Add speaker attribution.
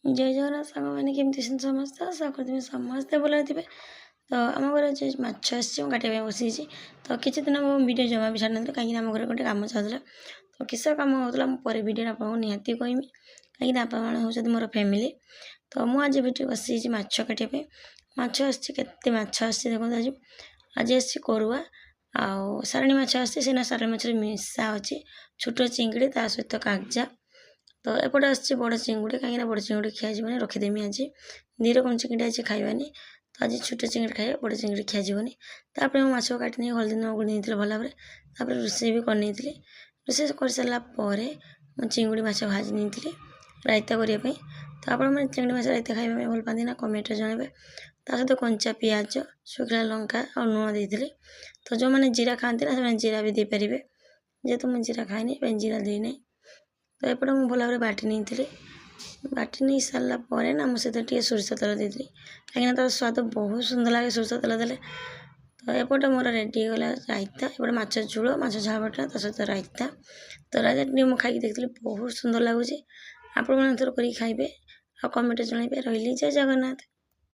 Speaker 1: जय जगन्नाथ सांग मैंने केमती समस्त आशा करते समस्ते भल थे। तो आम घर जो माछ आसी काटा बसी तो किसी दिन मो वीडियो जमा भी छाड़ी ना कहीं आम घर गोटे कम चलता तो किस कम होता मुझे वीडियो आपको निहाती कहमी कहीं आप हूँ मोर फैमिली। तो मुझे आज वीडियो बसी माछ काटापी माछ आसी देखो आज आज आसी करुआ आउ सारणी माछ आसी सारणी माछ मिशा अच्छी छोट चिंगड़ी ता सहित कागजा। तो एपटे आसी बड़ चिंगुड़ी कहीं बड़ चिंगुड़ी खियाजी रखीदेमी आज दी रकम चिंगड़ी आज खाइबानी तो आज छोट चिंगड़ी खाइबा बड़ चिंगड़ी खियाजीबनी। तापर मुझे माछ काटी नहीं हल्दी नुण गुड़ी नहीं भल भाव तापर रोषे भी करनी रोषे कर सारा मुझे चिंगुड़ी माछ भाजी नहीं रायता करने तो आप चिंगड़ी माछ रायता खाइबा भल पाती ना कमेंट जनइबे। ता सहित कंचा पियाज शुखला लंका और लुण देती तो जो मैंने जीरा खाती ना से जीरा भी देपारे जेहेतु मुझे जीरा खाएनी जीरा देना। तो एपटे मुझे भल भाव बाटी नहीं बाटी नहीं सारापर ना मुझे सोरिष तेल देती कहीं तार स्वाद बहुत सुंदर लगे सोरिष तेल देले। तो एपटे मोर रेडी गला रायता एपटे माछ झोल माछ झाल बटा ता सहित रायता। तो रायता मुझे खाई देखी बहुत सुंदर लगुच। आपण थोर कर खाइबे आ कमेंट जनइबे। रही जय जगन्नाथ।